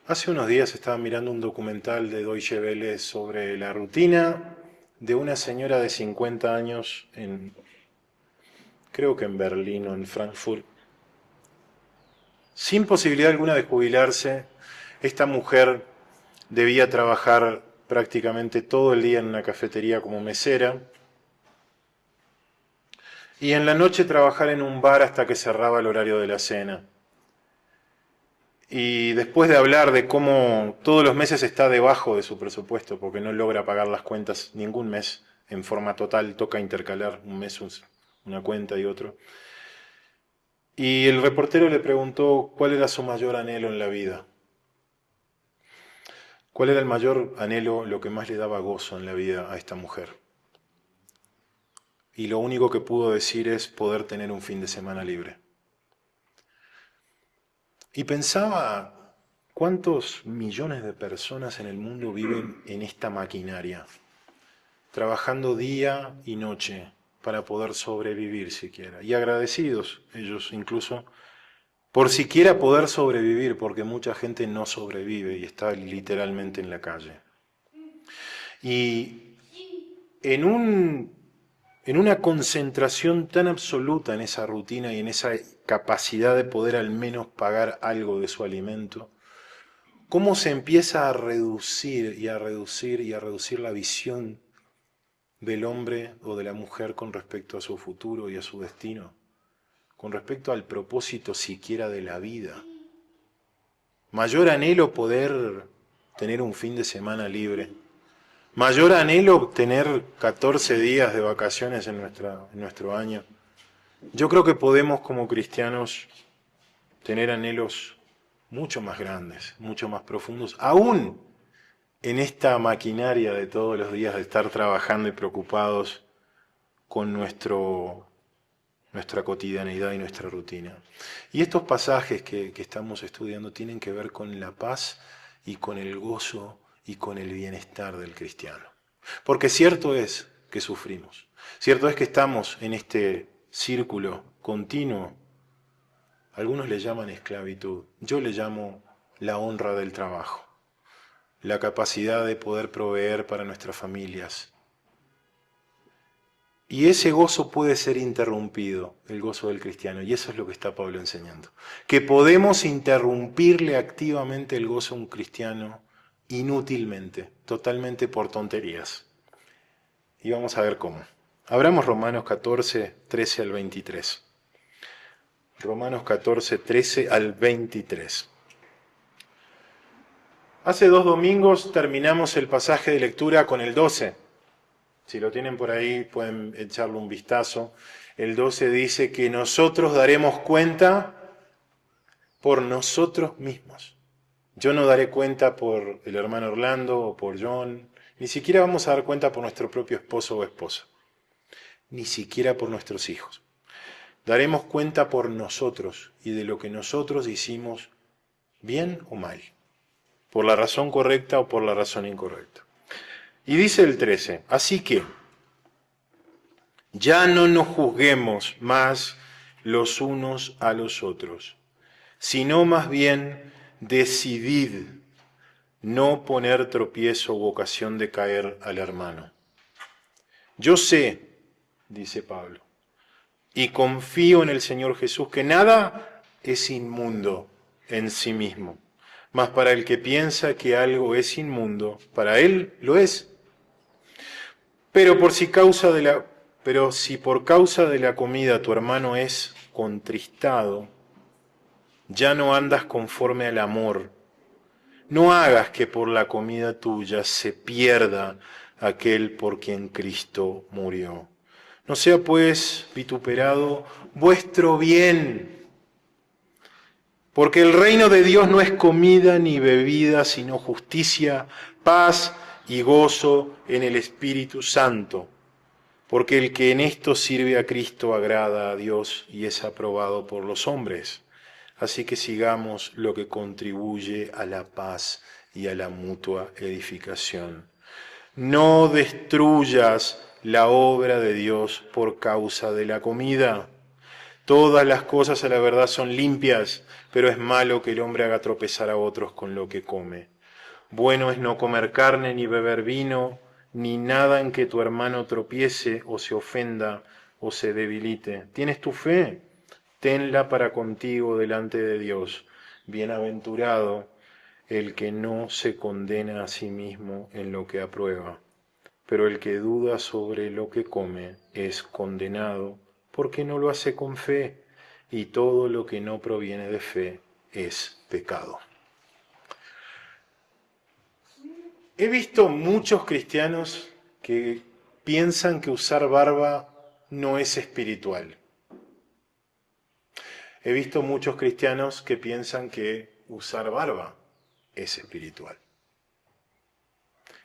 Hace unos días estaba mirando un documental de Deutsche Welle sobre la rutina de una señora de 50 años creo que en Berlín o en Frankfurt, sin posibilidad alguna de jubilarse. Esta mujer debía trabajar prácticamente todo el día en una cafetería como mesera y en la noche trabajar en un bar hasta que cerraba el horario de la cena. Y después de hablar de cómo todos los meses está debajo de su presupuesto porque no logra pagar las cuentas ningún mes en forma total, toca intercalar un mes una cuenta y otro. Y el reportero le preguntó cuál era su mayor anhelo en la vida. ¿Cuál era el mayor anhelo, lo que más le daba gozo en la vida a esta mujer? Y lo único que pudo decir es poder tener un fin de semana libre. Y pensaba, ¿cuántos millones de personas en el mundo viven en esta maquinaria? Trabajando día y noche para poder sobrevivir siquiera. Y agradecidos ellos incluso por siquiera poder sobrevivir, porque mucha gente no sobrevive y está literalmente en la calle. Y en en una concentración tan absoluta en esa rutina y en esa capacidad de poder al menos pagar algo de su alimento, cómo se empieza a reducir y a reducir y a reducir la visión del hombre o de la mujer con respecto a su futuro y a su destino, con respecto al propósito siquiera de la vida. Mayor anhelo poder tener un fin de semana libre. Mayor anhelo tener 14 días de vacaciones en nuestro año. Yo creo que podemos como cristianos tener anhelos mucho más grandes, mucho más profundos, aún en esta maquinaria de todos los días de estar trabajando y preocupados con nuestra cotidianidad y nuestra rutina. Y estos pasajes que estamos estudiando tienen que ver con la paz y con el gozo y con el bienestar del cristiano. Porque cierto es que sufrimos, cierto es que estamos en este círculo continuo. Algunos le llaman esclavitud, yo le llamo la honra del trabajo, la capacidad de poder proveer para nuestras familias. Y ese gozo puede ser interrumpido, el gozo del cristiano, y eso es lo que está Pablo enseñando. Que podemos interrumpirle activamente el gozo a un cristiano inútilmente, totalmente por tonterías. Y vamos a ver cómo. Abramos Romanos 14, 13 al 23. Romanos 14, 13 al 23. Hace 2 domingos terminamos el pasaje de lectura con el 12. Si lo tienen por ahí pueden echarle un vistazo. El 12 dice que nosotros daremos cuenta por nosotros mismos. Yo no daré cuenta por el hermano Orlando o por John. Ni siquiera vamos a dar cuenta por nuestro propio esposo o esposa. Ni siquiera por nuestros hijos. Daremos cuenta por nosotros y de lo que nosotros hicimos bien o mal. Por la razón correcta o por la razón incorrecta. Y dice el 13, así que ya no nos juzguemos más los unos a los otros, sino más bien decidid no poner tropiezo o ocasión de caer al hermano. Yo sé, dice Pablo, y confío en el Señor Jesús, que nada es inmundo en sí mismo, mas para el que piensa que algo es inmundo, para él lo es. Pero si por causa de la comida tu hermano es contristado, ya no andas conforme al amor. No hagas que por la comida tuya se pierda aquel por quien Cristo murió. No sea pues vituperado vuestro bien, porque el reino de Dios no es comida ni bebida, sino justicia, paz y gozo en el Espíritu Santo. Porque el que en esto sirve a Cristo agrada a Dios y es aprobado por los hombres. Así que sigamos lo que contribuye a la paz y a la mutua edificación. No destruyas la obra de Dios por causa de la comida. Todas las cosas a la verdad son limpias, pero es malo que el hombre haga tropezar a otros con lo que come. Bueno es no comer carne, ni beber vino, ni nada en que tu hermano tropiece o se ofenda o se debilite. ¿Tienes tu fe? Tenla para contigo delante de Dios. Bienaventurado el que no se condena a sí mismo en lo que aprueba, pero el que duda sobre lo que come es condenado porque no lo hace con fe, y todo lo que no proviene de fe es pecado. He visto muchos cristianos que piensan que usar barba no es espiritual. He visto muchos cristianos que piensan que usar barba es espiritual.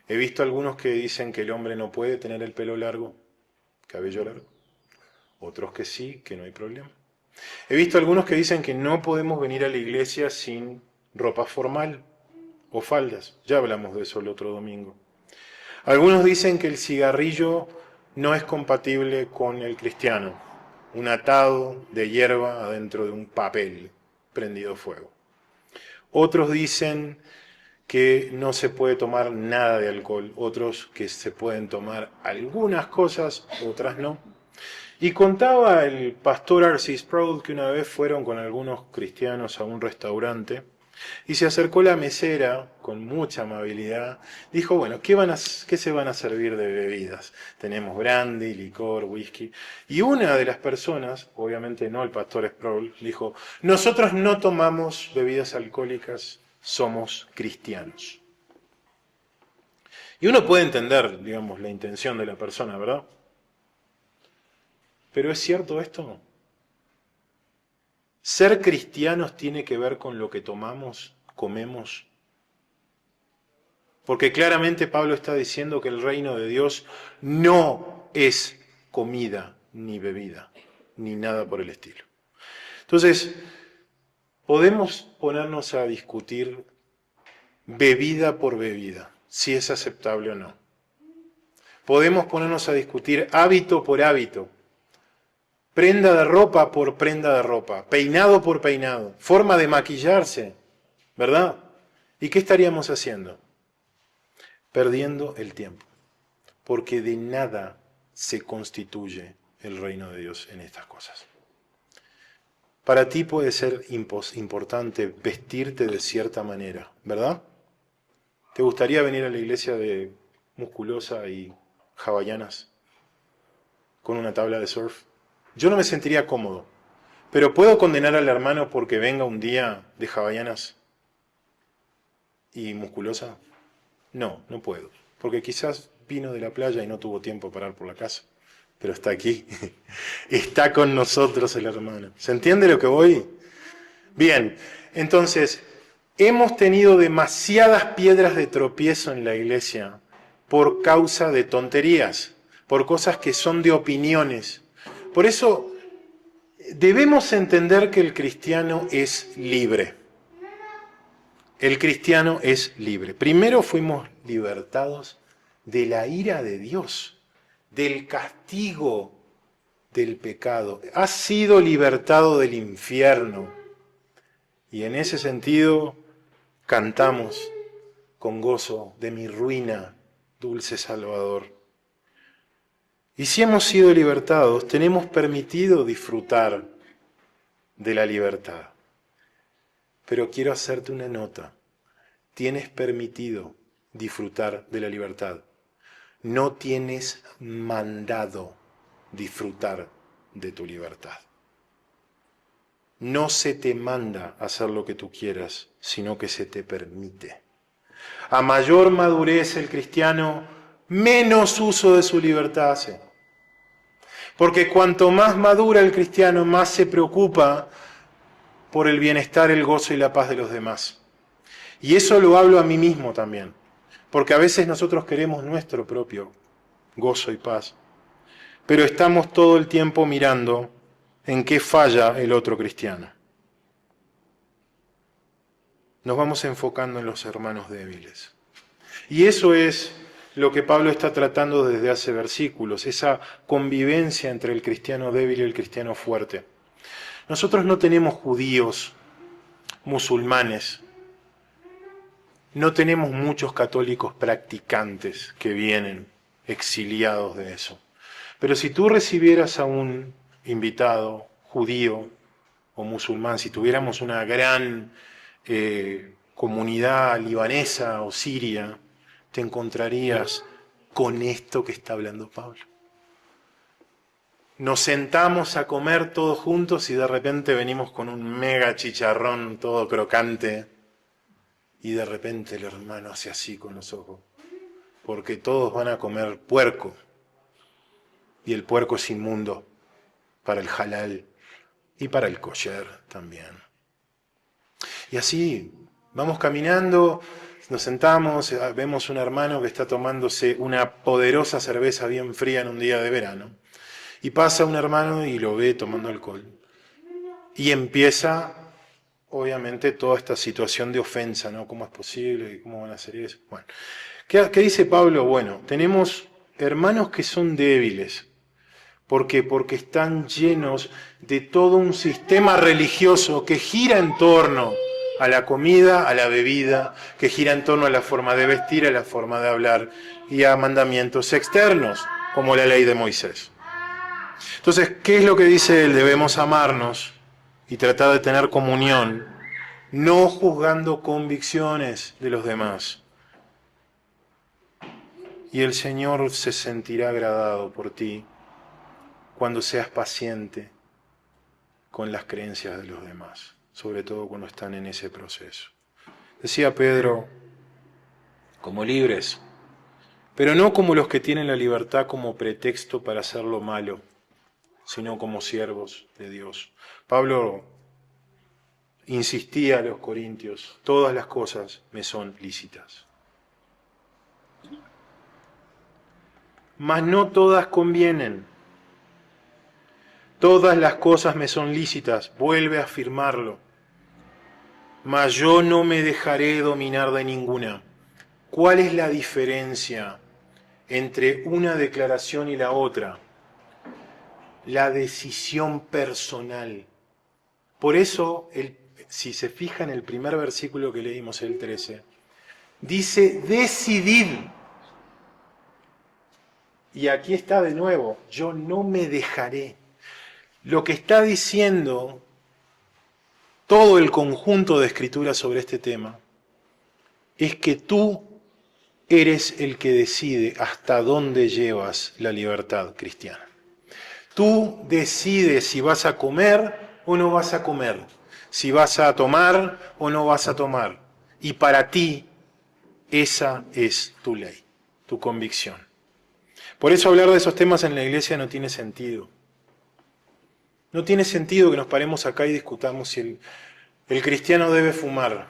He visto algunos que dicen que el hombre no puede tener el pelo largo, cabello largo. Otros que sí, que no hay problema. He visto algunos que dicen que no podemos venir a la iglesia sin ropa formal o faldas. Ya hablamos de eso el otro domingo. Algunos dicen que el cigarrillo no es compatible con el cristiano. Un atado de hierba adentro de un papel prendido fuego. Otros dicen que no se puede tomar nada de alcohol. Otros que se pueden tomar algunas cosas, otras no. Y contaba el pastor R.C. Sproul que una vez fueron con algunos cristianos a un restaurante y se acercó la mesera con mucha amabilidad. Dijo, bueno, ¿qué se van a servir de bebidas? Tenemos brandy, licor, whisky. Y una de las personas, obviamente no el pastor Sproul, dijo, nosotros no tomamos bebidas alcohólicas, somos cristianos. Y uno puede entender, digamos, la intención de la persona, ¿verdad? ¿Pero es cierto esto? ¿Ser cristianos tiene que ver con lo que tomamos, comemos? Porque claramente Pablo está diciendo que el reino de Dios no es comida ni bebida, ni nada por el estilo. Entonces, podemos ponernos a discutir bebida por bebida, si es aceptable o no. Podemos ponernos a discutir hábito por hábito, prenda de ropa por prenda de ropa, peinado por peinado, forma de maquillarse, ¿verdad? ¿Y qué estaríamos haciendo? Perdiendo el tiempo, porque de nada se constituye el reino de Dios en estas cosas. Para ti puede ser importante vestirte de cierta manera, ¿verdad? ¿Te gustaría venir a la iglesia de musculosa y hawaianas con una tabla de surf? Yo no me sentiría cómodo, pero ¿puedo condenar al hermano porque venga un día de hawaianas y musculosa? No, no puedo, porque quizás vino de la playa y no tuvo tiempo para ir por la casa, pero está aquí, está con nosotros el hermano. ¿Se entiende lo que voy? Bien, entonces, hemos tenido demasiadas piedras de tropiezo en la iglesia por causa de tonterías, por cosas que son de opiniones. Por eso debemos entender que el cristiano es libre. El cristiano es libre. Primero fuimos libertados de la ira de Dios, del castigo del pecado. Has sido libertado del infierno. Y en ese sentido cantamos con gozo de mi ruina, dulce Salvador. Y si hemos sido libertados, tenemos permitido disfrutar de la libertad. Pero quiero hacerte una nota. Tienes permitido disfrutar de la libertad. No tienes mandado disfrutar de tu libertad. No se te manda hacer lo que tú quieras, sino que se te permite. A mayor madurez el cristiano, menos uso de su libertad hace. Porque cuanto más madura el cristiano, más se preocupa por el bienestar, el gozo y la paz de los demás. Y eso lo hablo a mí mismo también, porque a veces nosotros queremos nuestro propio gozo y paz, pero estamos todo el tiempo mirando en qué falla el otro cristiano. Nos vamos enfocando en los hermanos débiles. Y eso es lo que Pablo está tratando desde hace versículos, esa convivencia entre el cristiano débil y el cristiano fuerte. Nosotros no tenemos judíos, musulmanes, no tenemos muchos católicos practicantes que vienen exiliados de eso. Pero si tú recibieras a un invitado judío o musulmán, si tuviéramos una gran comunidad libanesa o siria, te encontrarías con esto que está hablando Pablo. Nos sentamos a comer todos juntos y de repente venimos con un mega chicharrón todo crocante y de repente el hermano hace así con los ojos, porque todos van a comer puerco y el puerco es inmundo para el halal y para el kosher también. Y así vamos caminando, nos sentamos, vemos un hermano que está tomándose una poderosa cerveza bien fría en un día de verano. Y pasa un hermano y lo ve tomando alcohol. Y empieza, obviamente, toda esta situación de ofensa, ¿no? ¿Cómo es posible? ¿Cómo van a hacer eso? Bueno, ¿qué dice Pablo? Bueno, tenemos hermanos que son débiles. ¿Por qué? Porque están llenos de todo un sistema religioso que gira en torno a la comida, a la bebida, que gira en torno a la forma de vestir, a la forma de hablar y a mandamientos externos, como la ley de Moisés. Entonces, ¿qué es lo que dice él? Debemos amarnos y tratar de tener comunión, no juzgando convicciones de los demás. Y el Señor se sentirá agradado por ti cuando seas paciente con las creencias de los demás, sobre todo cuando están en ese proceso. Decía Pedro, como libres, pero no como los que tienen la libertad como pretexto para hacer lo malo, sino como siervos de Dios. Pablo insistía a los corintios, todas las cosas me son lícitas. Mas no todas convienen. Todas las cosas me son lícitas, vuelve a afirmarlo. Mas yo no me dejaré dominar de ninguna. ¿Cuál es la diferencia entre una declaración y la otra? La decisión personal. Por eso, si se fija en el primer versículo que leímos, el 13, dice decidid. Y aquí está de nuevo, yo no me dejaré. Lo que está diciendo todo el conjunto de escrituras sobre este tema es que tú eres el que decide hasta dónde llevas la libertad cristiana. Tú decides si vas a comer o no vas a comer, si vas a tomar o no vas a tomar. Y para ti, esa es tu ley, tu convicción. Por eso hablar de esos temas en la iglesia no tiene sentido. No tiene sentido que nos paremos acá y discutamos si el cristiano debe fumar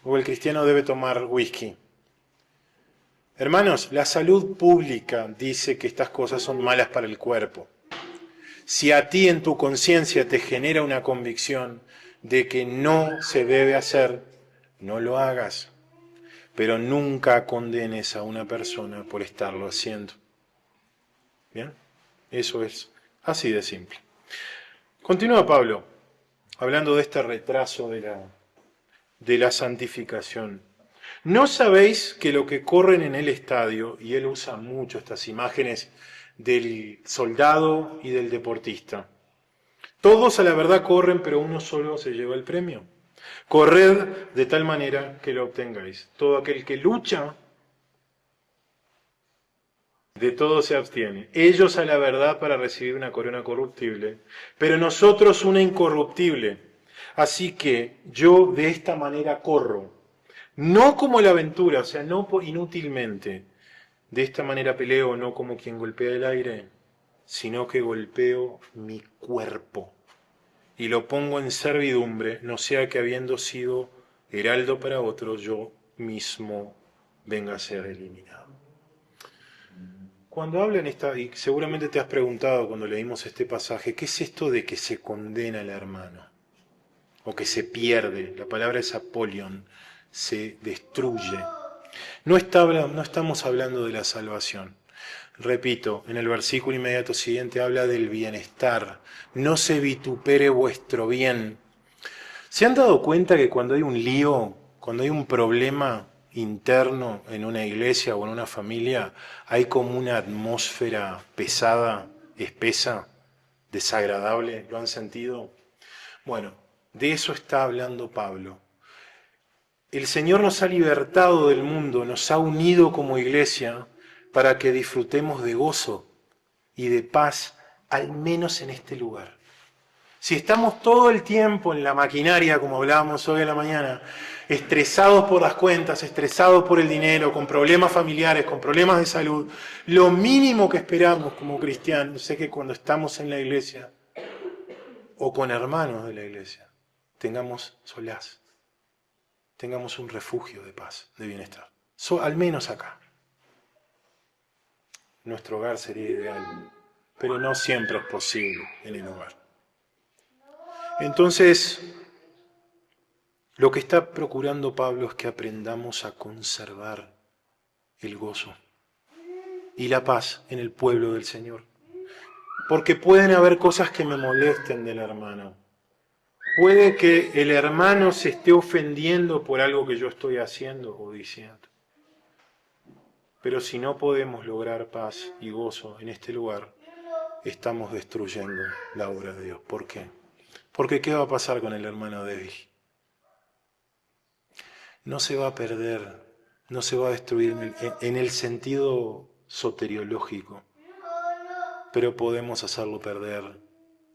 o el cristiano debe tomar whisky. Hermanos, la salud pública dice que estas cosas son malas para el cuerpo. Si a ti en tu conciencia te genera una convicción de que no se debe hacer, no lo hagas. Pero nunca condenes a una persona por estarlo haciendo. ¿Bien? Eso es así de simple. Continúa Pablo, hablando de este retraso de la santificación. ¿No sabéis que lo que corren en el estadio, y él usa mucho estas imágenes del soldado y del deportista, todos a la verdad corren, pero uno solo se lleva el premio? Corred de tal manera que lo obtengáis. Todo aquel que lucha, de todo se abstiene. Ellos a la verdad para recibir una corona corruptible, pero nosotros una incorruptible. Así que yo de esta manera corro, no como la aventura, o sea, no inútilmente. De esta manera peleo, no como quien golpea el aire, sino que golpeo mi cuerpo y lo pongo en servidumbre, no sea que habiendo sido heraldo para otros, yo mismo venga a ser eliminado. Cuando hablan y seguramente te has preguntado cuando leímos este pasaje, ¿qué es esto de que se condena al hermano? O que se pierde, la palabra es apolion, se destruye. No estamos hablando de la salvación. Repito, en el versículo inmediato siguiente habla del bienestar. No se vitupere vuestro bien. ¿Se han dado cuenta que cuando hay un lío, cuando hay un problema interno en una iglesia o en una familia, hay como una atmósfera pesada, espesa, desagradable? ¿Lo han sentido? Bueno, de eso está hablando Pablo. El Señor nos ha libertado del mundo, nos ha unido como iglesia para que disfrutemos de gozo y de paz, al menos en este lugar. Si estamos todo el tiempo en la maquinaria, como hablábamos hoy en la mañana, estresados por las cuentas, estresados por el dinero, con problemas familiares, con problemas de salud, lo mínimo que esperamos como cristianos es que cuando estamos en la iglesia o con hermanos de la iglesia, tengamos solaz, tengamos un refugio de paz, de bienestar. Al menos acá. Nuestro hogar sería ideal, pero no siempre es posible en el hogar. Entonces, lo que está procurando Pablo es que aprendamos a conservar el gozo y la paz en el pueblo del Señor. Porque pueden haber cosas que me molesten del hermano. Puede que el hermano se esté ofendiendo por algo que yo estoy haciendo o diciendo. Pero si no podemos lograr paz y gozo en este lugar, estamos destruyendo la obra de Dios. ¿Por qué? Porque ¿qué va a pasar con el hermano débil? No se va a perder, no se va a destruir en el sentido soteriológico, pero podemos hacerlo perder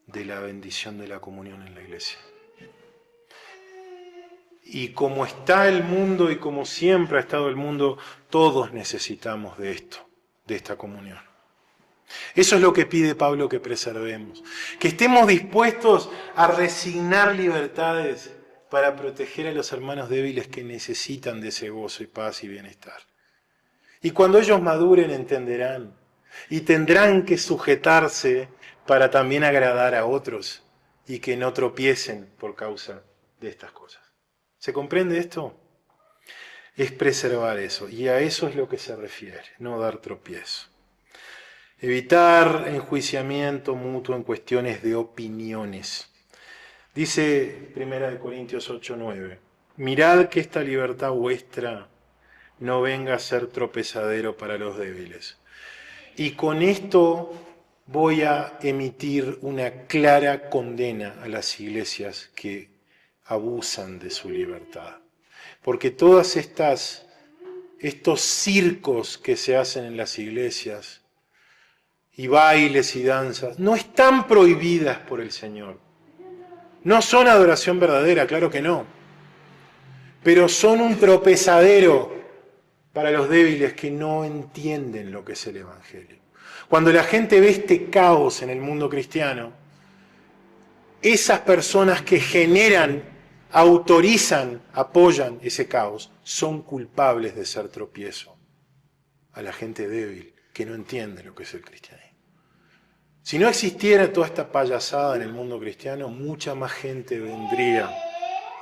de la bendición de la comunión en la iglesia. Y como está el mundo y como siempre ha estado el mundo, todos necesitamos de esto, de esta comunión. Eso es lo que pide Pablo que preservemos. Que estemos dispuestos a resignar libertades para proteger a los hermanos débiles que necesitan de ese gozo y paz y bienestar. Y cuando ellos maduren entenderán y tendrán que sujetarse para también agradar a otros y que no tropiecen por causa de estas cosas. ¿Se comprende esto? Es preservar eso, y a eso es lo que se refiere, no dar tropiezo. Evitar enjuiciamiento mutuo en cuestiones de opiniones. Dice 1 Corintios 8:9, mirad que esta libertad vuestra no venga a ser tropezadero para los débiles. Y con esto voy a emitir una clara condena a las iglesias que abusan de su libertad. Porque todas estos circos que se hacen en las iglesias, y bailes y danzas, no están prohibidas por el Señor. No son adoración verdadera, claro que no. Pero son un tropezadero para los débiles que no entienden lo que es el Evangelio. Cuando la gente ve este caos en el mundo cristiano, esas personas que generan, autorizan, apoyan ese caos, son culpables de ser tropiezo a la gente débil que no entiende lo que es el cristianismo. Si no existiera toda esta payasada en el mundo cristiano, mucha más gente vendría,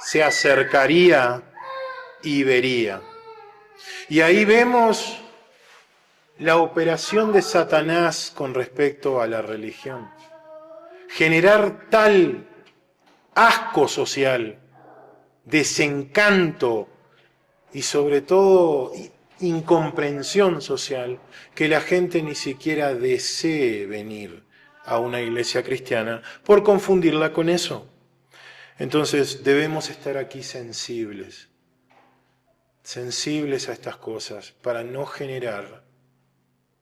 se acercaría y vería. Y ahí vemos la operación de Satanás con respecto a la religión. Generar tal asco social, desencanto y sobre todo incomprensión social, que la gente ni siquiera desee venir a una iglesia cristiana por confundirla con eso. Entonces debemos estar aquí sensibles a estas cosas para no generar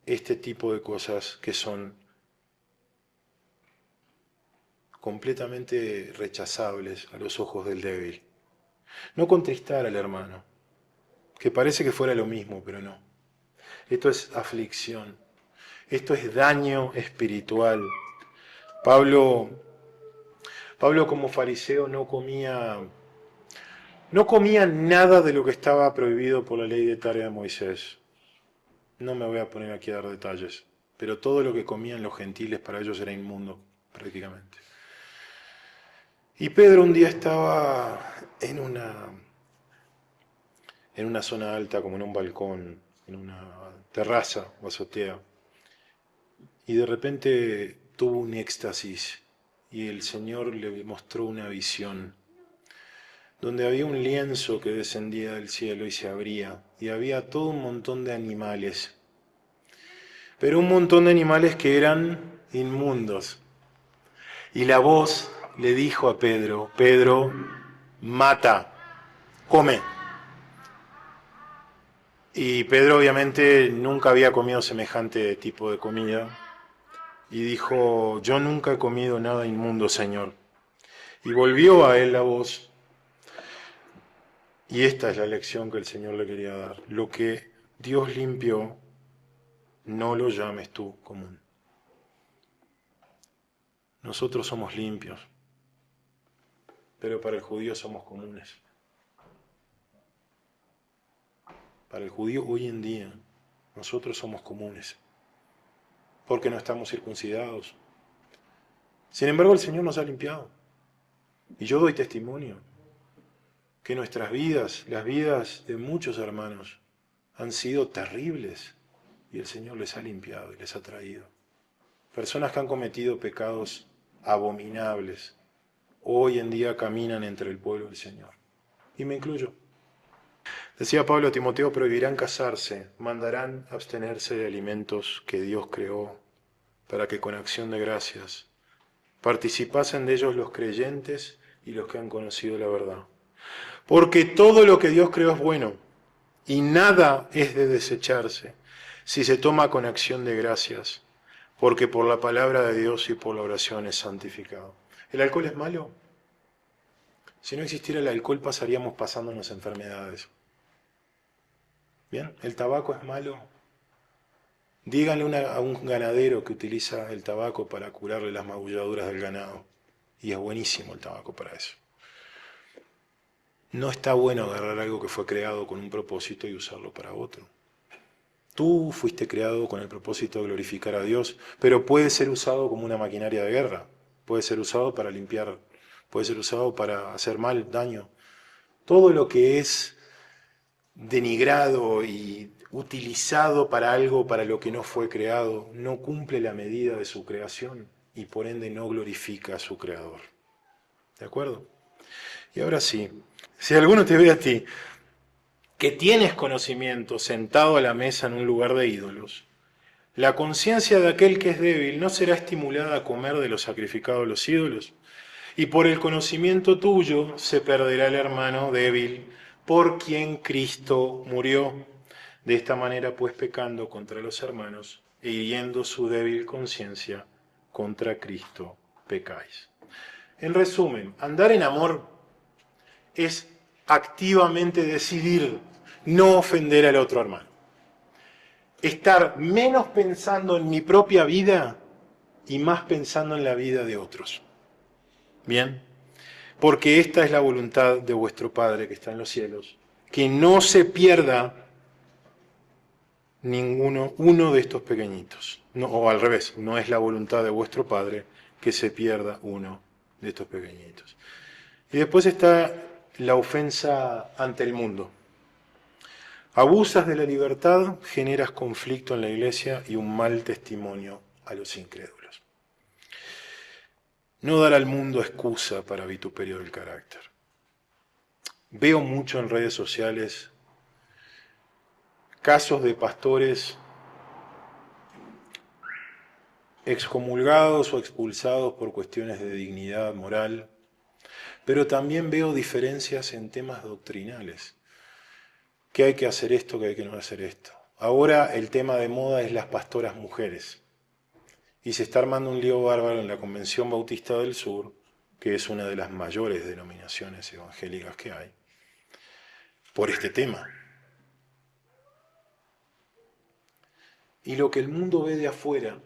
este tipo de cosas que son completamente rechazables a los ojos del débil. No contristar al hermano, que parece que fuera lo mismo, pero no. Esto es aflicción, esto es daño espiritual. Pablo como fariseo no comía nada de lo que estaba prohibido por la ley de tarea de Moisés. No me voy a poner aquí a dar detalles, pero todo lo que comían los gentiles para ellos era inmundo, prácticamente. Y Pedro un día estaba en una zona alta, como en un balcón, en una terraza o azotea, y de repente tuvo un éxtasis y el Señor le mostró una visión donde había un lienzo que descendía del cielo y se abría, y había todo un montón de animales, pero un montón de animales que eran inmundos. Y la voz le dijo a Pedro, Pedro, mata, come. Y Pedro obviamente nunca había comido semejante tipo de comida, y dijo, yo nunca he comido nada inmundo, Señor. Y volvió a él la voz, y esta es la lección que el Señor le quería dar. Lo que Dios limpió, no lo llames tú común. Nosotros somos limpios, pero para el judío somos comunes. Para el judío hoy en día, nosotros somos comunes, porque no estamos circuncidados. Sin embargo, el Señor nos ha limpiado. Y yo doy testimonio que nuestras vidas, las vidas de muchos hermanos, han sido terribles, y el Señor les ha limpiado y les ha traído. Personas que han cometido pecados abominables, hoy en día caminan entre el pueblo del Señor. Y me incluyo. Decía Pablo a Timoteo, prohibirán casarse, mandarán abstenerse de alimentos que Dios creó, para que con acción de gracias participasen de ellos los creyentes y los que han conocido la verdad. Porque todo lo que Dios creó es bueno, y nada es de desecharse si se toma con acción de gracias, porque por la palabra de Dios y por la oración es santificado. ¿El alcohol es malo? Si no existiera el alcohol pasaríamos pasándonos enfermedades. ¿Bien? ¿El tabaco es malo? Díganle a un ganadero que utiliza el tabaco para curarle las magulladuras del ganado. Y es buenísimo el tabaco para eso. No está bueno agarrar algo que fue creado con un propósito y usarlo para otro. Tú fuiste creado con el propósito de glorificar a Dios, pero puede ser usado como una maquinaria de guerra. Puede ser usado para limpiar, puede ser usado para hacer mal, daño. Todo lo que es denigrado y utilizado para algo para lo que no fue creado, no cumple la medida de su creación y por ende no glorifica a su creador. ¿De acuerdo? Y ahora sí, si alguno te ve a ti que tienes conocimiento sentado a la mesa en un lugar de ídolos, la conciencia de aquel que es débil no será estimulada a comer de lo sacrificado a los ídolos, y por el conocimiento tuyo se perderá el hermano débil por quien Cristo murió. De esta manera, pues, pecando contra los hermanos e hiriendo su débil conciencia, contra Cristo pecáis. En resumen, andar en amor es activamente decidir no ofender al otro hermano. Estar menos pensando en mi propia vida y más pensando en la vida de otros. ¿Bien? Porque esta es la voluntad de vuestro Padre que está en los cielos, que no se pierda uno de estos pequeñitos. No, o al revés, no es la voluntad de vuestro Padre que se pierda uno de estos pequeñitos. Y después está la ofensa ante el mundo. Abusas de la libertad, generas conflicto en la iglesia y un mal testimonio a los incrédulos. No dar al mundo excusa para vituperio del carácter. Veo mucho en redes sociales casos de pastores excomulgados o expulsados por cuestiones de dignidad moral, pero también veo diferencias en temas doctrinales. Que hay que hacer esto, que hay que no hacer esto. Ahora el tema de moda es las pastoras mujeres. Y se está armando un lío bárbaro en la Convención Bautista del Sur, que es una de las mayores denominaciones evangélicas que hay, por este tema. Y lo que el mundo ve de afuera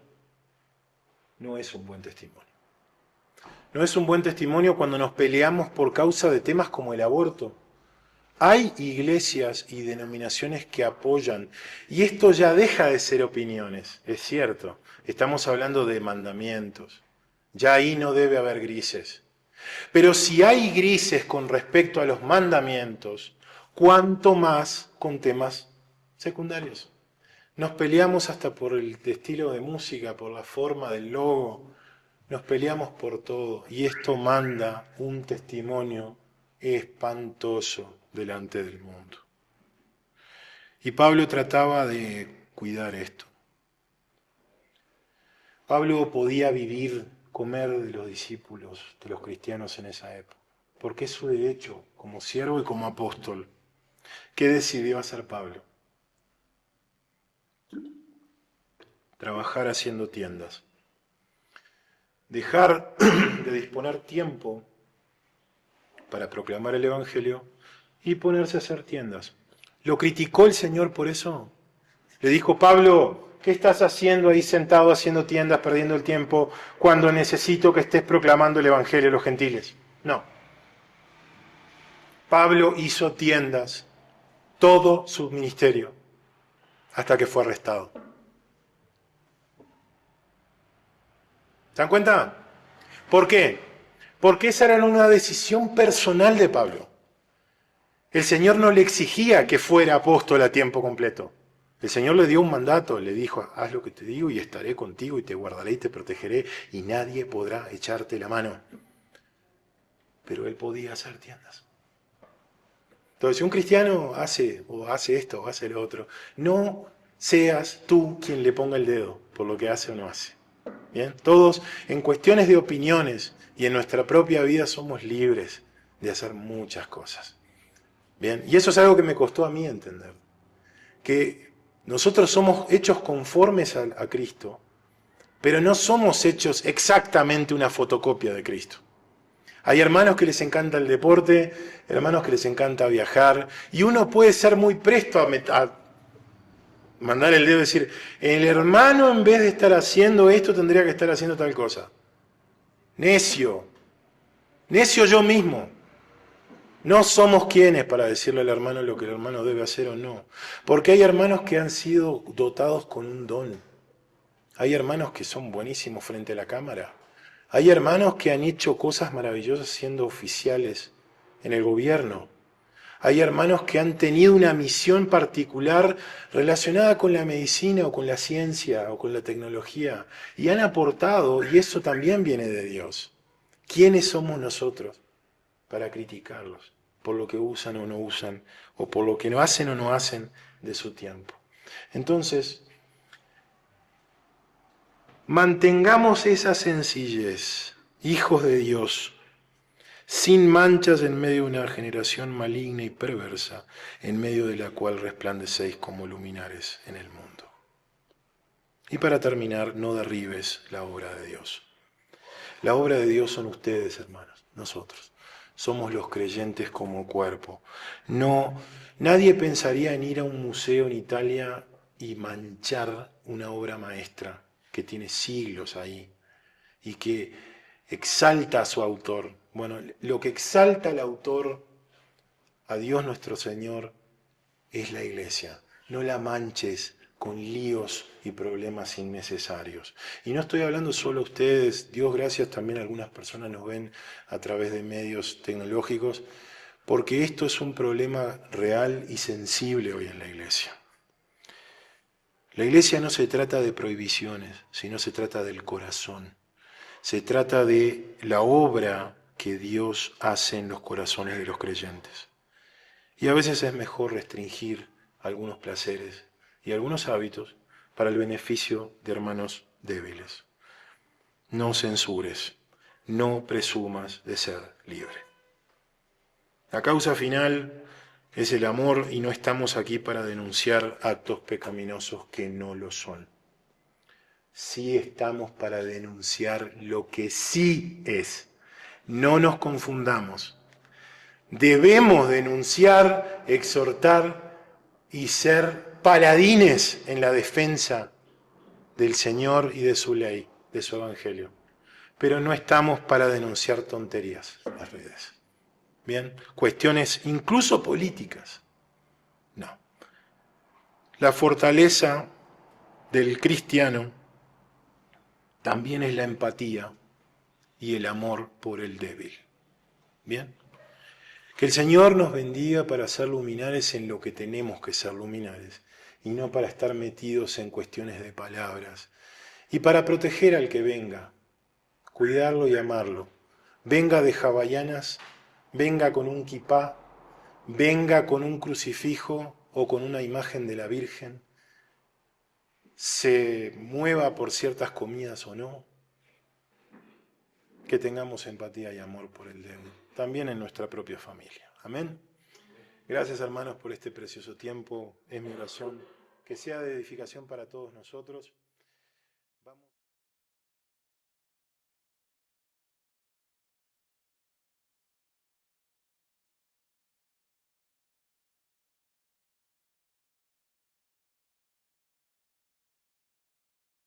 no es un buen testimonio. No es un buen testimonio cuando nos peleamos por causa de temas como el aborto. Hay iglesias y denominaciones que apoyan, y esto ya deja de ser opiniones, es cierto. Estamos hablando de mandamientos. Ya ahí no debe haber grises. Pero si hay grises con respecto a los mandamientos, ¿cuánto más con temas secundarios? Nos peleamos hasta por el estilo de música, por la forma del logo. Nos peleamos por todo. Y esto manda un testimonio espantoso delante del mundo. Y Pablo trataba de cuidar esto. Pablo podía vivir, comer de los discípulos, de los cristianos en esa época, porque es su derecho como siervo y como apóstol. ¿Qué decidió hacer Pablo? Trabajar haciendo tiendas. Dejar de disponer tiempo para proclamar el Evangelio y ponerse a hacer tiendas. ¿Lo criticó el Señor por eso? Le dijo, Pablo, ¿qué estás haciendo ahí sentado haciendo tiendas, perdiendo el tiempo, cuando necesito que estés proclamando el Evangelio a los gentiles? No. Pablo hizo tiendas todo su ministerio hasta que fue arrestado. ¿Se dan cuenta? ¿Por qué? Porque esa era una decisión personal de Pablo. El Señor no le exigía que fuera apóstol a tiempo completo. El Señor le dio un mandato, le dijo, haz lo que te digo y estaré contigo y te guardaré y te protegeré y nadie podrá echarte la mano. Pero él podía hacer tiendas. Entonces, si un cristiano hace esto o hace lo otro, no seas tú quien le ponga el dedo por lo que hace o no hace. Bien, todos en cuestiones de opiniones y en nuestra propia vida somos libres de hacer muchas cosas. Bien, y eso es algo que me costó a mí entender. Que nosotros somos hechos conformes a Cristo, pero no somos hechos exactamente una fotocopia de Cristo. Hay hermanos que les encanta el deporte, hermanos que les encanta viajar, y uno puede ser muy presto a mandar el dedo y decir, el hermano en vez de estar haciendo esto tendría que estar haciendo tal cosa. Necio yo mismo. No somos quienes para decirle al hermano lo que el hermano debe hacer o no. Porque hay hermanos que han sido dotados con un don. Hay hermanos que son buenísimos frente a la cámara. Hay hermanos que han hecho cosas maravillosas siendo oficiales en el gobierno. Hay hermanos que han tenido una misión particular relacionada con la medicina o con la ciencia o con la tecnología y han aportado, y eso también viene de Dios. ¿Quiénes somos nosotros para criticarlos por lo que usan o no usan, o por lo que no hacen o no hacen de su tiempo? Entonces, mantengamos esa sencillez, hijos de Dios, sin manchas en medio de una generación maligna y perversa, en medio de la cual resplandecéis como luminares en el mundo. Y para terminar, no derribes la obra de Dios. La obra de Dios son ustedes, hermanos, nosotros. Somos los creyentes como cuerpo. No, nadie pensaría en ir a un museo en Italia y manchar una obra maestra que tiene siglos ahí y que exalta a su autor. Bueno, lo que exalta al autor, a Dios nuestro Señor, es la iglesia. No la manches con líos y problemas innecesarios. Y no estoy hablando solo a ustedes, Dios gracias, también algunas personas nos ven a través de medios tecnológicos, porque esto es un problema real y sensible hoy en la iglesia. La iglesia no se trata de prohibiciones, sino se trata del corazón. Se trata de la obra que Dios hace en los corazones de los creyentes. Y a veces es mejor restringir algunos placeres y algunos hábitos para el beneficio de hermanos débiles. No censures, no presumas de ser libre. La causa final es el amor y no estamos aquí para denunciar actos pecaminosos que no lo son. Sí estamos para denunciar lo que sí es. No nos confundamos. Debemos denunciar, exhortar y ser paladines en la defensa del Señor y de su ley, de su evangelio. Pero no estamos para denunciar tonterías en las redes. Bien, cuestiones incluso políticas. No. La fortaleza del cristiano también es la empatía y el amor por el débil. Bien. Que el Señor nos bendiga para ser luminares en lo que tenemos que ser luminares y no para estar metidos en cuestiones de palabras. Y para proteger al que venga, cuidarlo y amarlo. Venga de hawaianas, venga con un kipá, venga con un crucifijo o con una imagen de la Virgen, se mueva por ciertas comidas o no, que tengamos empatía y amor por el débil, también en nuestra propia familia. Amén. Gracias, hermanos, por este precioso tiempo. Es mi oración que sea de edificación para todos nosotros.